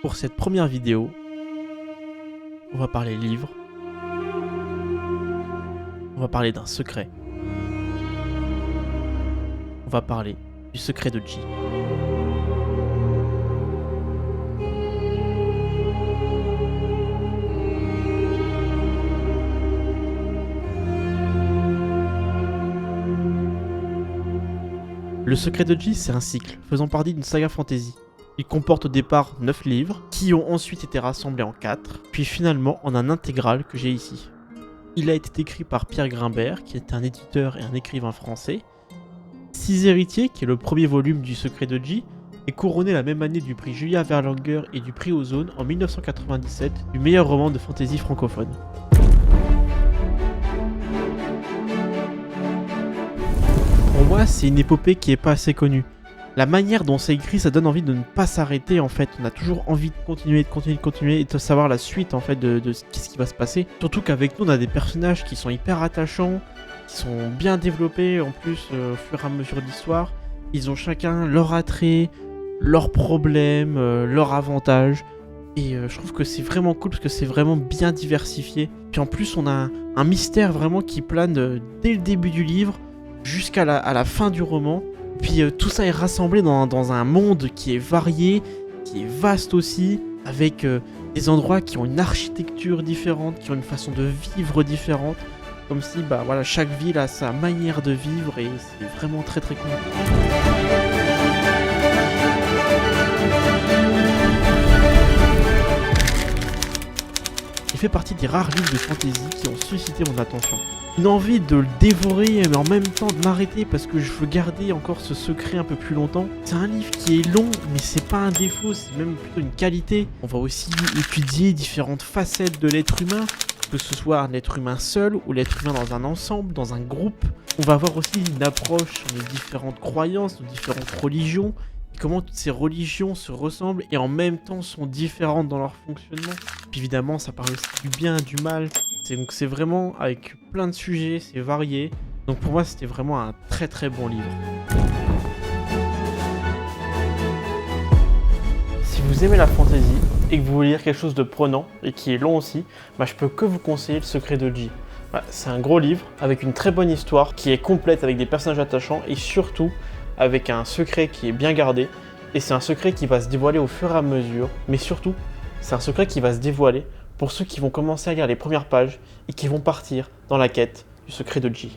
Pour cette première vidéo, on va parler livres, on va parler d'un secret, on va parler du secret de G. Le secret de G, c'est un cycle faisant partie d'une saga fantasy. Il comporte au départ 9 livres, qui ont ensuite été rassemblés en 4, puis finalement en un intégral que j'ai ici. Il a été écrit par Pierre Grimbert, qui est un éditeur et un écrivain français. Six héritiers, qui est le premier volume du secret de G, est couronné la même année du prix Julia Verlanger et du prix Ozone en 1997 du meilleur roman de fantasy francophone. Pour moi, c'est une épopée qui est pas assez connue. La manière dont c'est écrit, ça donne envie de ne pas s'arrêter en fait. On a toujours envie de continuer et de savoir la suite en fait de ce qui va se passer. Surtout qu'avec nous, on a des personnages qui sont hyper attachants, qui sont bien développés en plus au fur et à mesure de l'histoire. Ils ont chacun leur attrait, leurs problèmes, leurs avantages. Et je trouve que c'est vraiment cool parce que c'est vraiment bien diversifié. Puis en plus, on a un mystère vraiment qui plane dès le début du livre jusqu'à la fin du roman. Puis tout ça est rassemblé dans un monde qui est varié, qui est vaste aussi, avec des endroits qui ont une architecture différente, qui ont une façon de vivre différente. Comme si chaque ville a sa manière de vivre et c'est vraiment très très cool. Il fait partie des rares livres de fantasy qui ont suscité mon attention. Une envie de le dévorer, mais en même temps de m'arrêter parce que je veux garder encore ce secret un peu plus longtemps. C'est un livre qui est long, mais c'est pas un défaut, c'est même plutôt une qualité. On va aussi étudier différentes facettes de l'être humain, que ce soit un être humain seul ou l'être humain dans un ensemble, dans un groupe. On va avoir aussi une approche sur les différentes croyances, nos différentes religions, et comment toutes ces religions se ressemblent et en même temps sont différentes dans leur fonctionnement. Puis évidemment, ça parle aussi du bien, du mal. Donc c'est vraiment avec plein de sujets, c'est varié. Donc pour moi, c'était vraiment un très très bon livre. Si vous aimez la fantasy et que vous voulez lire quelque chose de prenant et qui est long aussi, je peux que vous conseiller Le Secret de G. C'est un gros livre avec une très bonne histoire qui est complète avec des personnages attachants et surtout avec un secret qui est bien gardé. Et c'est un secret qui va se dévoiler au fur et à mesure, mais surtout, c'est un secret qui va se dévoiler pour ceux qui vont commencer à lire les premières pages et qui vont partir dans la quête du secret de G.